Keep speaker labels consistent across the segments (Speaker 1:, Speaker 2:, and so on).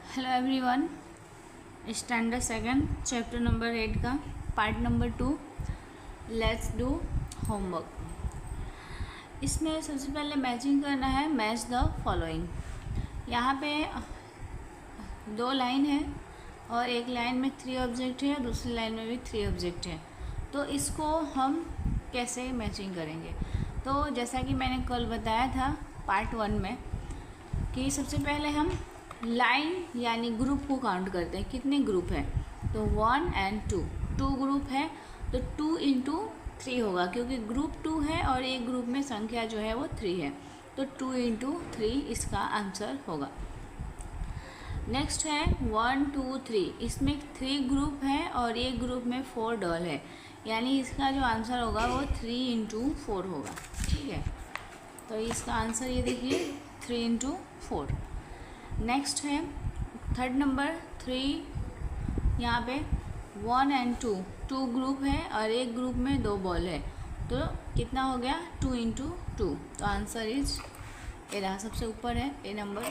Speaker 1: Hello everyone, standard second chapter number 8 का part number 2 let's do homework. इसमें सबसे पहले मैचिंग करना है। Match the following. यहाँ पे दो लाइन है और एक लाइन में 3 ऑब्जेक्ट है और दूसरी लाइन में भी 3 ऑब्जेक्ट है। तो इसको हम कैसे मैचिंग करेंगे? तो जैसा कि मैंने कल बताया था पार्ट 1 में कि सबसे पहले हम लाइन यानी ग्रुप को काउंट करते हैं। कितने ग्रुप हैं? तो 1 और 2 ग्रुप है, तो 2 इंटू 3 होगा, क्योंकि ग्रुप 2 है और एक ग्रुप में संख्या जो है वो 3 है, तो 2 इंटू 3 इसका आंसर होगा। नेक्स्ट है 1 2 3। इसमें 3 ग्रुप है और एक ग्रुप में 4 डॉल है, यानी इसका जो आंसर होगा वो 3 इंटू 4 होगा। ठीक है, तो इसका आंसर ये देखिए 3 इंटू 4। नेक्स्ट है थर्ड नंबर 3। यहाँ पे 1 और 2 ग्रुप है और एक ग्रुप में 2 बॉल है, तो कितना हो गया? 2 इंटू 2। तो आंसर इज ए रहा, सबसे ऊपर है ए नंबर।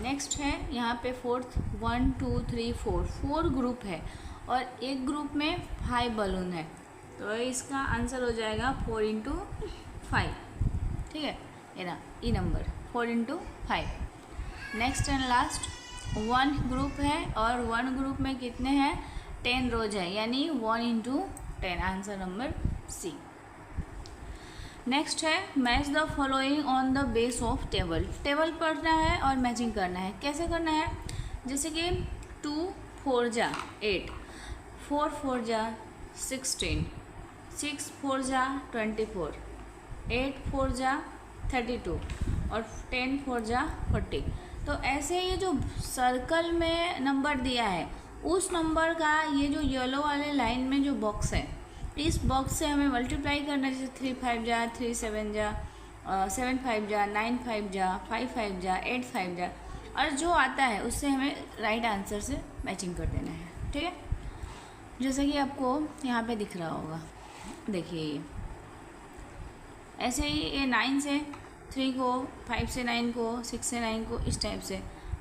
Speaker 1: नेक्स्ट है यहाँ पे फोर्थ 1 2 3 4 ग्रुप है और एक ग्रुप में 5 बलून है, तो इसका आंसर हो जाएगा 4 इंटू 5। ठीक है, ये रहा E number 4 into 5। Next and last 1 group है और 1 ग्रुप में कितने हैं? 10 रोज है, यानी 1 इंटू 10, आंसर नंबर सी। नेक्स्ट है match the following on the base of table. Table पढ़ना है और मैचिंग करना है। कैसे करना है? जैसे कि 2 4 जा 8, 4 4 जा 16, 6 4 जा 24, 8 4 जा 32 और 10 4 जा 40। तो ऐसे ये जो सर्कल में नंबर दिया है उस नंबर का ये जो येलो वाले लाइन में जो बॉक्स है, इस बॉक्स से हमें मल्टीप्लाई करना है। जैसे 3 5 जा 3 7 जा 7 5 जा 9 5 जा 5 5 जा 8 5 जा, और जो आता है उससे हमें राइट आंसर से मैचिंग कर देना है। ठीक है, जैसे कि आपको यहाँ पे दिख रहा होगा, देखिए ये ऐसे ही ये 9 से 3 को, 5 से 9 को, 6 से 9 को, इस टाइप से,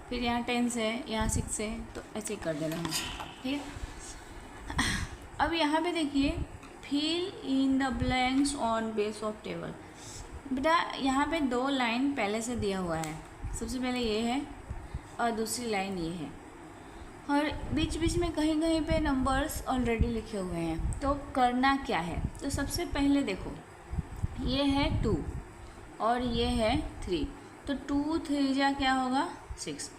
Speaker 1: फिर यहाँ 10 से, यहाँ 6 से, तो ऐसे कर देना है। ठीक है, अब यहाँ पे देखिए fill in the blanks on base of table. बेटा यहाँ पे 2 लाइन पहले से दिया हुआ है। सबसे पहले ये है और दूसरी लाइन ये है, और बीच बीच में कहीं कहीं पे नंबर्स ऑलरेडी लिखे हुए हैं। तो करना क्या है? तो सबसे पहले देखो ये है 2 और ये है 3, तो 2 3 जा क्या होगा 6।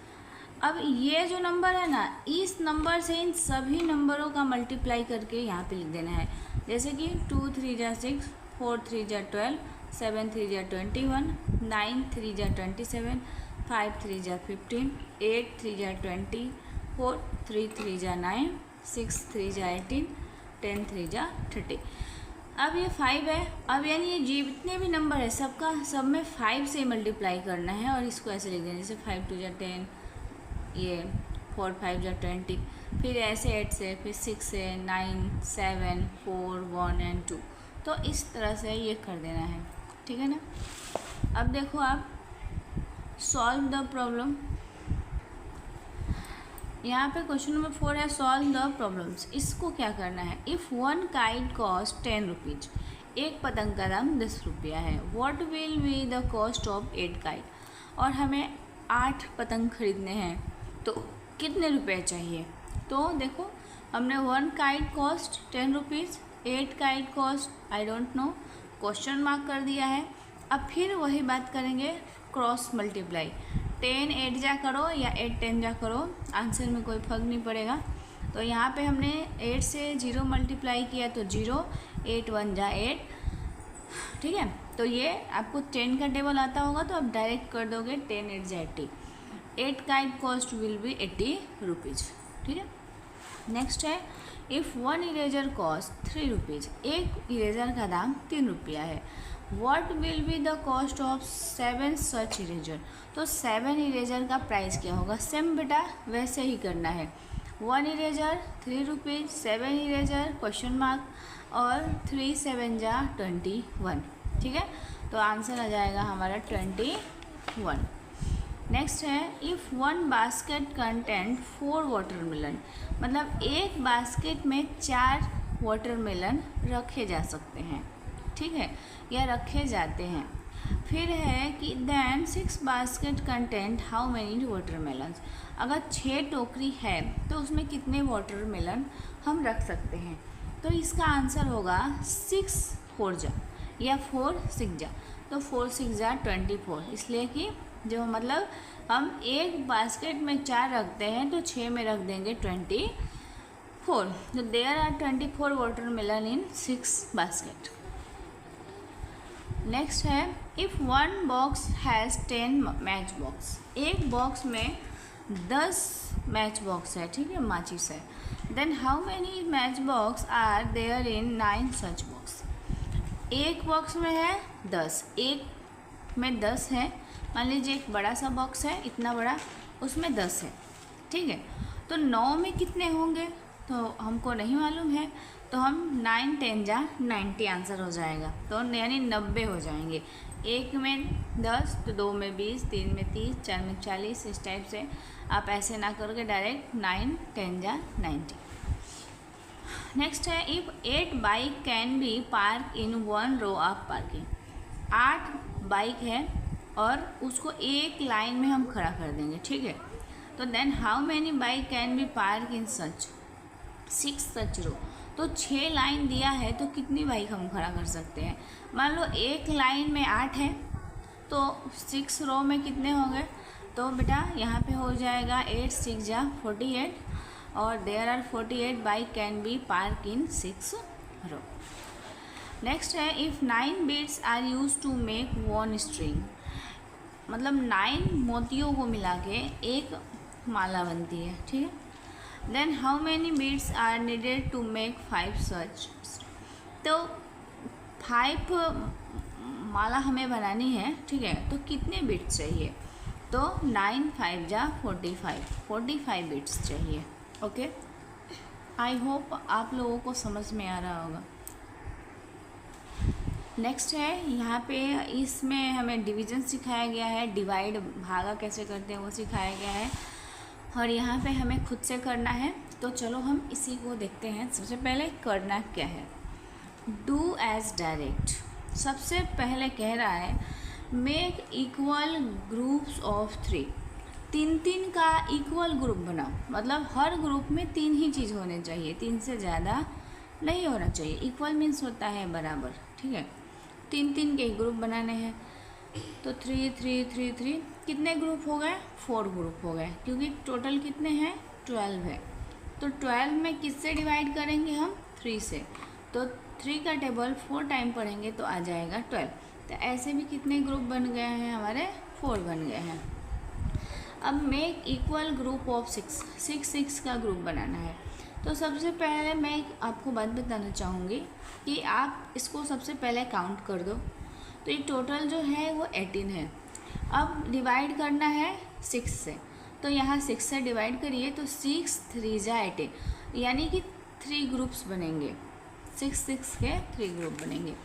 Speaker 1: अब ये जो नंबर है ना, इस नंबर से इन सभी नंबरों का मल्टीप्लाई करके यहाँ पे लिख देना है। जैसे कि 2 3 जा 6, 4 3 जा 12, 7 3 जा 21, 9 3 जा 27, 5 3 जा 15, 8 3 जा 20, 4 3 3 जा 9, 6 3 जा 18, 10 3 जा 30। अब ये 5 है। अब यानी ये जितने भी नंबर है सब में 5 से मल्टीप्लाई करना है, और इसको ऐसे लिख देना, जैसे 5 2 जा 10, ये 4 5 जा 20, फिर ऐसे 8 से, फिर 6 से, 9 7 4 1 और 2। तो इस तरह से ये कर देना है। ठीक है ना? अब देखो आप सॉल्व द प्रॉब्लम। यहाँ पे क्वेश्चन नंबर 4 है सॉल्व द प्रॉब्लम्स। इसको क्या करना है? इफ़ 1 काइट कॉस्ट 10 रुपीज, एक पतंग का दाम 10 रुपया है, what will be the cost of 8 kite. और हमें 8 पतंग खरीदने हैं, तो कितने रुपए चाहिए? तो देखो हमने 1 kite cost 10 rupees, 8 kite cost I don't know, question mark कर दिया है। अब फिर वही बात करेंगे, क्रॉस मल्टीप्लाई। 10 8 जा करो या 8 10 जा करो, आंसर में कोई फर्क नहीं पड़ेगा। तो यहाँ पे हमने 8 से 0 मल्टीप्लाई किया तो 0, 8 1 जा 8। ठीक है, तो ये आपको 10 का टेबल आता होगा तो आप डायरेक्ट कर दोगे 10 8 जा 80। 8 kite cost will be 80 rupees. ठीक है, नेक्स्ट है इफ़ 1 इरेजर कॉस्ट 3 रुपीज़, एक इरेजर का दाम 3 रुपया है, what will be the cost of 7 such eraser. तो 7 इरेजर का प्राइस क्या होगा? सेम बेटा वैसे ही करना है। 1 eraser 3 rupees, 7 eraser question mark, और 3 7 जा 21। ठीक है, तो आंसर आ जाएगा हमारा 21। नेक्स्ट है if one basket content 4 watermelon, मतलब एक बास्केट में 4 वाटरमेलन रखे जा सकते हैं, ठीक है, या रखे जाते हैं। फिर है कि then 6 basket content how many watermelons, अगर 6 टोकरी है तो उसमें कितने वाटरमेलन हम रख सकते हैं। तो इसका आंसर होगा 6 4 जा या 4 6 जा, तो 4 6 जा 24, इसलिए कि जो मतलब हम एक बास्केट में 4 रखते हैं तो 6 में रख देंगे 24, तो there are 24 watermelon in 6 basket. Next है if one box has 10 match box, एक बॉक्स में 10 मैच बॉक्स है, ठीक है, माचिस है, then how many match box are there in 9 such box, एक बॉक्स में है 10, एक में 10 है, मान लीजिए एक बड़ा सा बॉक्स है इतना बड़ा, उसमें 10 है, ठीक है, तो 9 में कितने होंगे तो हमको नहीं मालूम है, तो हम 9 10 जा 90 आंसर हो जाएगा, तो यानी 90 हो जाएंगे। एक में 10 तो 2 में 20, 3 में 30, 4 में 40, इस टाइप से आप ऐसे ना करोगे, डायरेक्ट 9 10 जा 90। नेक्स्ट है if 8 bike can be park in 1 row of parking, 8 bike है और उसको एक लाइन में हम खड़ा कर देंगे, ठीक है, तो then how many bike can be park in such 6 such row, तो 6 लाइन दिया है तो कितनी बाइक हम खड़ा कर सकते हैं। मान लो एक लाइन में 8 है तो 6 रो में कितने होंगे, तो बेटा यहाँ पे हो जाएगा 8 6 जा 48, और there are 48 bike can be park in 6 row. Next है if 9 beads are use to make 1 string, मतलब 9 मोतियों को मिला के एक माला बनती है, ठीक है, then how many beads are needed to make 5 such, तो 5 माला हमें बनानी है, ठीक है, तो कितने बीड्स चाहिए, तो 9 5 जा 45 बीड्स चाहिए। ओके, आई होप आप लोगों को समझ में आ रहा होगा। नेक्स्ट है यहाँ पे इसमें हमें डिवीज़न सिखाया गया है, डिवाइड भागा कैसे करते हैं वो सिखाया गया है, और यहाँ पे हमें खुद से करना है, तो चलो हम इसी को देखते हैं। सबसे पहले करना क्या है, डू एज डायरेक्ट। सबसे पहले कह रहा है मेक इक्वल ग्रुप्स ऑफ 3, 3 का इक्वल ग्रुप बनाओ, मतलब हर ग्रुप में 3 ही चीज़ होने चाहिए, 3 से ज़्यादा नहीं होना चाहिए। इक्वल मीन्स होता है बराबर, ठीक है, 3 के ग्रुप बनाने हैं, तो 3 3 3 3 कितने ग्रुप हो गए, 4 ग्रुप हो गए, क्योंकि टोटल कितने हैं 12 है, तो 12 में किससे डिवाइड करेंगे हम 3 से, तो 3 का टेबल 4 टाइम पढ़ेंगे तो आ जाएगा 12, तो ऐसे भी कितने ग्रुप बन गए हैं हमारे 4 बन गए हैं। अब मेक इक्वल ग्रुप ऑफ 6 का ग्रुप बनाना है, तो सबसे पहले मैं आपको बात बताना चाहूँगी कि आप इसको सबसे पहले काउंट कर दो, तो ये टोटल जो है वो 18 है। अब डिवाइड करना है 6 से, तो यहाँ 6 से डिवाइड करिए तो 6 3 जा 18, यानी कि 3 ग्रुप्स बनेंगे, 6 के 3 ग्रुप बनेंगे।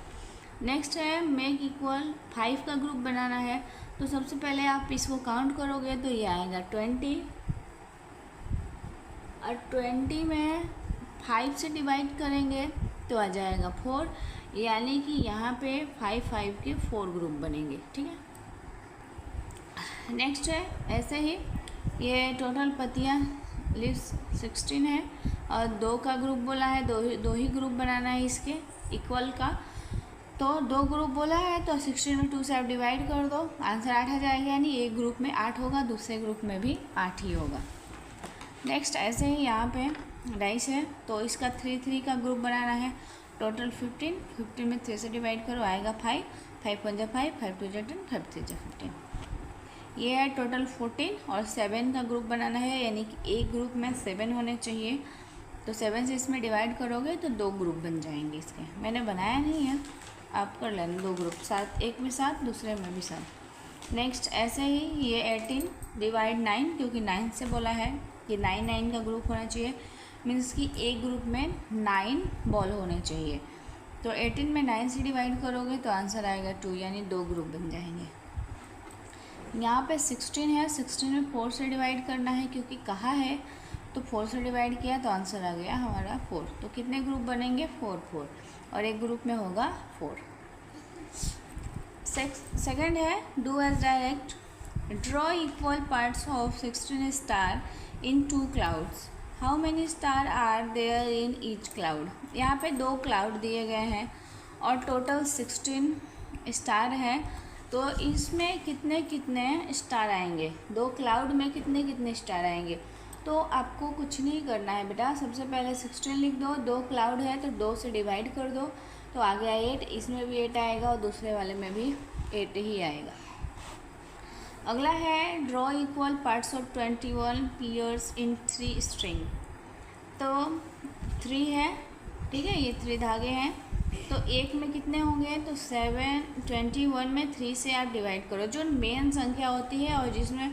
Speaker 1: नेक्स्ट है मेक इक्वल 5 का ग्रुप बनाना है, तो सबसे पहले आप इसको काउंट करोगे तो ये आएगा 20, और 20 में 5 से डिवाइड करेंगे तो आ जाएगा 4, यानी कि यहाँ पे 5 के 4 ग्रुप बनेंगे, ठीक है। नेक्स्ट है ऐसे ही ये टोटल पत्तियाँ लीव्स 16 है, और 2 का ग्रुप बोला है, दो ही ग्रुप बनाना है इसके इक्वल का, तो 2 ग्रुप बोला है तो 16 में 2 से आप डिवाइड कर दो, आंसर 8 आ जाएगा, यानी एक ग्रुप में 8 होगा, दूसरे ग्रुप में भी 8 ही होगा। नेक्स्ट ऐसे ही यहाँ पे डाइस है, तो इसका 3 3 का ग्रुप बनाना है, टोटल 15 में 3 से डिवाइड करो आएगा 5 1 जा 5 5 2 जा 10 5 3 जा 15, ये है टोटल 14, और 7 का ग्रुप बनाना है, यानी कि एक ग्रुप में 7 होने चाहिए, तो 7 से इसमें डिवाइड करोगे तो 2 ग्रुप बन जाएंगे इसके, मैंने बनाया नहीं है, आप कर लेना 2 ग्रुप, साथ एक में 7 दूसरे में भी 7। नेक्स्ट ऐसे ही ये 18 डिवाइड 9, क्योंकि 9 से बोला है कि 9 का ग्रुप होना चाहिए, मीन्स कि एक ग्रुप में 9 बॉल होने चाहिए, तो 18 में 9 से डिवाइड करोगे तो आंसर आएगा 2, यानी 2 ग्रुप बन जाएंगे। यहाँ पे 16 है, 16 में 4 से डिवाइड करना है क्योंकि कहा है, तो 4 से डिवाइड किया तो आंसर आ गया हमारा 4। तो कितने ग्रुप बनेंगे? 4 4, और एक ग्रुप में होगा 4। सेकंड है do as directed, draw equal parts of 16 star in 2 clouds, how many star are there in each cloud. यहाँ पे 2 क्लाउड दिए गए हैं और टोटल 16 स्टार है, तो इसमें कितने कितने स्टार आएंगे, 2 क्लाउड में कितने कितने स्टार आएंगे। तो आपको कुछ नहीं करना है बेटा, सबसे पहले 16 लिख दो, 2 क्लाउड है तो 2 से डिवाइड कर दो, तो आ गया 8, इसमें भी 8 आएगा और दूसरे वाले में भी 8 ही आएगा। अगला है draw equal parts of 21 pairs in 3 string. तो 3 है, ठीक है, ये 3 धागे हैं, तो एक में कितने होंगे, तो 21 में 3 से आप डिवाइड करो। जो मेन संख्या होती है और जिसमें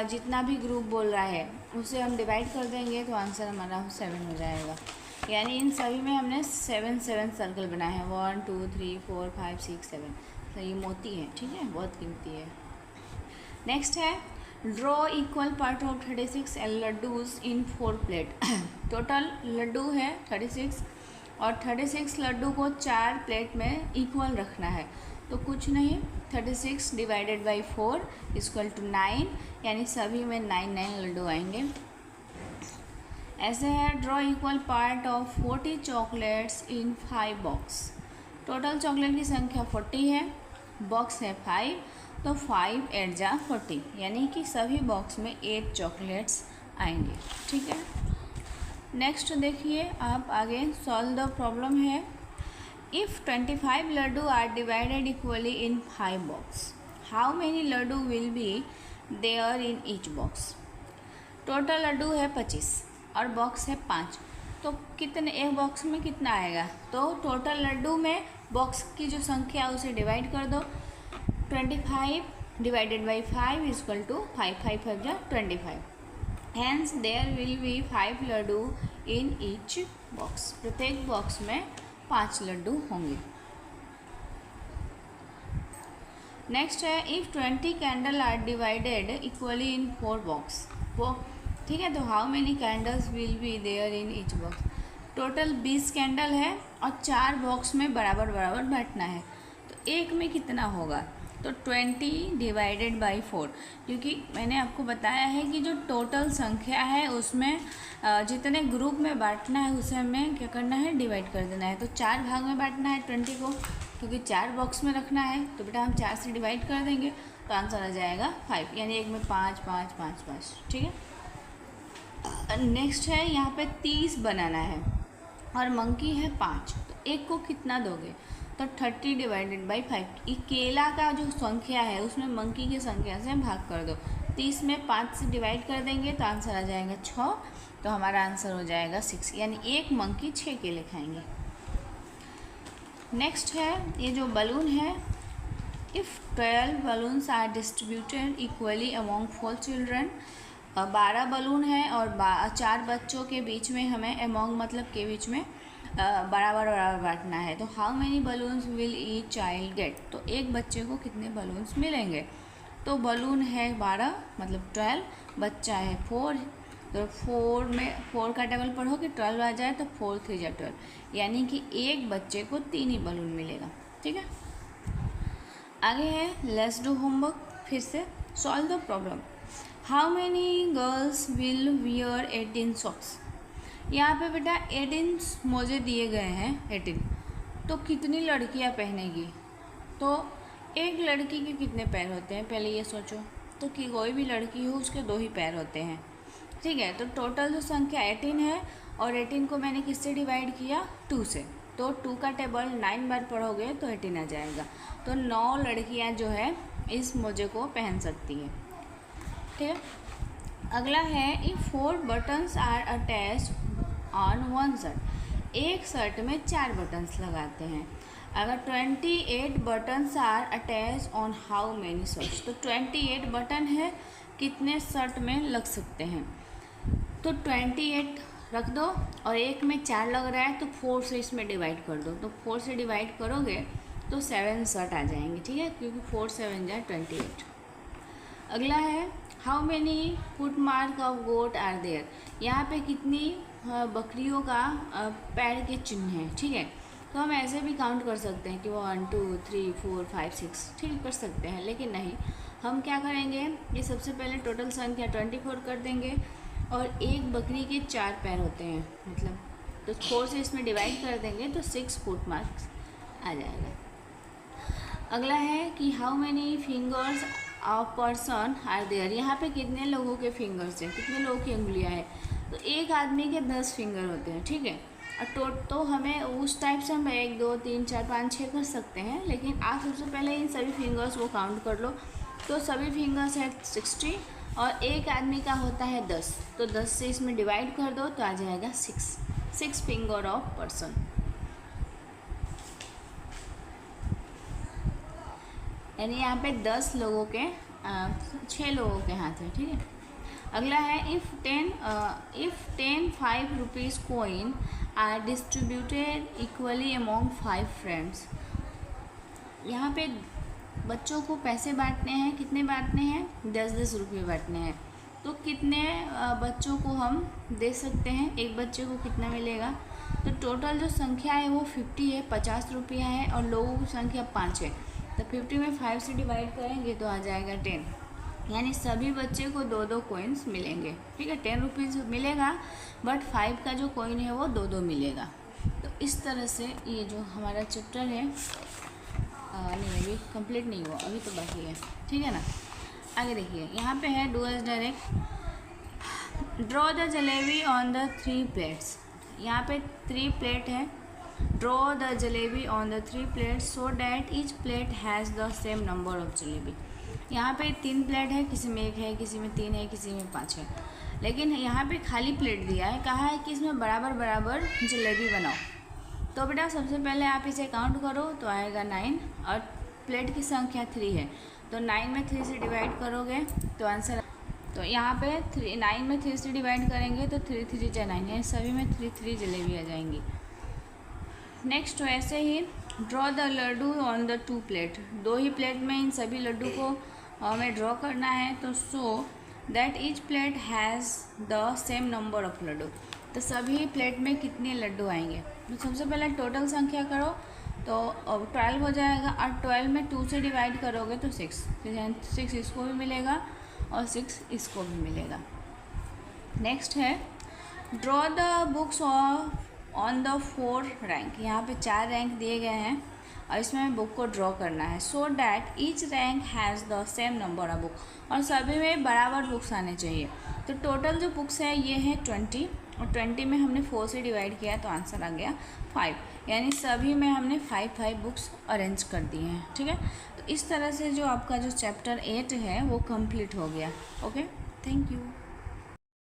Speaker 1: जितना भी ग्रुप बोल रहा है उसे हम डिवाइड कर देंगे तो आंसर हमारा 7 हो जाएगा। यानी इन सभी में हमने 7 सर्कल बनाए हैं, 1 2 3 4 5 6 7। तो ये मोती है, ठीक है, बहुत कीमती है। नेक्स्ट है draw equal part of 36 laddoos in 4 plate. Total laddoo है 36 और 36 लड्डू को 4 प्लेट में इक्वल रखना है। तो कुछ नहीं, 36 डिवाइडेड बाई 4 इक्वल टू 9, यानी सभी में 9 लड्डू आएंगे। ऐसे है draw equal part of 40 chocolates in 5 box. Total chocolate की संख्या 40 है, बॉक्स है 5, तो 5 8 जा 40, यानी कि सभी बॉक्स में 8 चॉकलेट्स आएंगे, ठीक है। नेक्स्ट देखिए आप आगे, सॉल्व द प्रॉब्लम है। If 25 laddoo are divided equally in 5 box, how many laddoo will be there in each box. Total laddoo है 25 और बॉक्स है 5, तो कितने, एक बॉक्स में कितना आएगा, तो टोटल लड्डू में बॉक्स की जो संख्या है उसे डिवाइड कर दो। 25 डिवाइडेड बाई 5 इक्वल टू 5 5 5 जा 25, hence there will be 5 laddoo in each box. प्रत्येक बॉक्स में 5 लड्डू होंगे। नेक्स्ट है if 20 candle are divided equally in 4 box, वो ठीक है, तो how many candles will be there in each box. Total 20 candle है और 4 बॉक्स में बराबर बराबर बांटना है, तो एक में कितना होगा, तो 20 डिवाइडेड बाई 4, क्योंकि मैंने आपको बताया है कि जो टोटल संख्या है उसमें जितने ग्रुप में बांटना है उसे हमें क्या करना है, डिवाइड कर देना है। तो 4 भाग में बांटना है 20 को, क्योंकि 4 बॉक्स में रखना है, तो बेटा हम 4 से डिवाइड कर देंगे तो आंसर आ जाएगा 5, यानी एक में 5 5 5 5, ठीक है। नेक्स्ट है यहाँ पे 30 बनाना है और मंकी है 5, तो एक को कितना दोगे, तो 30 डिवाइडेड बाई 5। ये केला का जो संख्या है उसमें मंकी की संख्या से भाग कर दो, 30 में 5 से डिवाइड कर देंगे तो आंसर आ जाएगा 6, तो हमारा आंसर हो जाएगा 6, यानी एक मंकी 6 केले खाएंगे। नेक्स्ट है ये जो बलून है, if 12 balloons are distributed equally among 4 children, 12 balloon है और 4 बच्चों के बीच में हमें अमॉन्ग मतलब के बीच में बराबर बराबर बांटना है, तो how many balloons will each child gate. तो एक बच्चे को कितने बलून्स मिलेंगे, तो बलून है 12 मतलब 12, बच्चा है 4, तो 4 में 4 का डबल पढ़ोगे 12 आ जाए तो 4 3 जा 12, यानी कि एक बच्चे को 3 ही बलून मिलेगा, ठीक है। आगे है लेट्स डू होमवर्क, फिर से solve the problem. How many girls will wear 18 socks. यहाँ पे बेटा 18 मोजे दिए गए हैं 18, तो कितनी लड़कियाँ पहनेगी, तो एक लड़की के कितने पैर होते हैं पहले ये सोचो, तो कि कोई भी लड़की हो उसके 2 ही पैर होते हैं, ठीक है। तो टोटल जो संख्या 18 है और 18 को मैंने किससे डिवाइड किया, 2 से, तो 2 का टेबल 9 बार पढ़ोगे तो 18 आ जाएगा, तो 9 लड़कियाँ जो है इस मोजे को पहन सकती हैं, ठीक है। अगला है if 4 buttons are attached on 1 shirt, एक शर्ट में 4 बटन्स लगाते हैं, अगर 28 buttons are attach on how many shirts, तो 28 बटन है कितने शर्ट में लग सकते हैं, तो 28 रख दो और एक में 4 लग रहा है तो 4 से इसमें डिवाइड कर दो, तो 4 से डिवाइड करोगे तो 7 शर्ट आ जाएंगे, ठीक है, क्योंकि 4 7 जा 28। अगला है how many foot mark of goat are there. यहाँ पे कितनी बकरियों का पैर के चिन्ह हैं, ठीक है। तो हम ऐसे भी काउंट कर सकते हैं कि वो 1 2 3 4 5 6, ठीक कर सकते हैं, लेकिन नहीं, हम क्या करेंगे, ये सबसे पहले टोटल संख्या 24 कर देंगे और एक बकरी के 4 पैर होते हैं, मतलब तो 4 से इसमें डिवाइड कर देंगे तो 6 फुट मार्क्स आ जाएगा। अगला है कि how many fingers of person are there. यहाँ पे कितने लोगों के फिंगर्स हैं, कितने लोगों की उंगलियाँ हैं, तो एक आदमी के 10 फिंगर होते हैं, ठीक है। और तो हमें उस टाइप से हम 1 2 3 4 5 6 कर सकते हैं, लेकिन आप सबसे पहले इन सभी फिंगर्स को काउंट कर लो। तो सभी फिंगर्स है 60 और एक आदमी का होता है 10, तो 10 से इसमें डिवाइड कर दो तो आ जाएगा 6 फिंगर ऑफ पर्सन। यानी यहाँ पे 10 लोगों के 6 लोगों के हाथ हैं, ठीक है। अगला है if 10 5 rupees coin are distributed equally among 5 friends. यहाँ पे बच्चों को पैसे बांटने हैं, कितने बांटने हैं, 10-10 रुपये बांटने हैं। तो कितने बच्चों को हम दे सकते हैं, एक बच्चे को कितना मिलेगा। तो टोटल जो संख्या है वो 50 है, 50 रुपया है और लोगों की संख्या 5 है। तो 50 में 5 से डिवाइड करेंगे तो आ जाएगा 10, यानी सभी बच्चे को 2-2 कॉइन्स मिलेंगे, ठीक है। 10 रुपीज़ मिलेगा, बट 5 का जो कॉइन है वो 2-2 मिलेगा। तो इस तरह से ये जो हमारा चैप्टर है नहीं अभी कंप्लीट नहीं हुआ, अभी तो बाकी है, ठीक है ना। आगे देखिए, यहाँ पे है do as directed. Draw the jalebi on the 3 plates. यहाँ पे 3 प्लेट है। Draw the jalebi on the 3 plates so that each plate has the same number of jalebi. यहाँ पे 3 प्लेट है, किसी में 1 है, किसी में 3 है, किसी में 5 है, लेकिन यहाँ पे खाली प्लेट दिया है, कहा है कि इसमें बराबर बराबर जलेबी बनाओ। तो बेटा सबसे पहले आप इसे काउंट करो तो आएगा 9 और प्लेट की संख्या 3 है, तो 9 में 3 से डिवाइड करोगे तो आंसर, तो यहाँ पे 9 में 3 से डिवाइड करेंगे तो 3 3 जा 9 है, सभी में 3 3 जलेबी आ जाएंगी। नेक्स्ट वैसे ही draw the laddu on the 2 plate. 2 ही प्लेट में इन सभी लड्डू को हमें ड्रॉ करना है, तो so that each plate has the same number of laddu. तो सभी प्लेट में कितने लड्डू आएंगे, तो सबसे पहले टोटल संख्या करो तो 12 हो जाएगा और 12 में 2 से डिवाइड करोगे तो 6, 6 इसको भी मिलेगा और 6 इसको भी मिलेगा। नेक्स्ट है draw the books on the 4 rank. यहाँ पे 4 रैंक दिए गए हैं और इसमें बुक को ड्रॉ करना है, सो that each rank has the same number of book, और सभी में बराबर बुक्स आने चाहिए। तो टोटल जो बुक्स है ये है 20 और 20 में हमने 4 से डिवाइड किया तो आंसर आ गया 5, यानी सभी में हमने 5 बुक्स अरेंज कर दिए हैं, ठीक है। तो इस तरह से जो आपका जो चैप्टर 8 है वो कंप्लीट हो गया। Okay, thank you.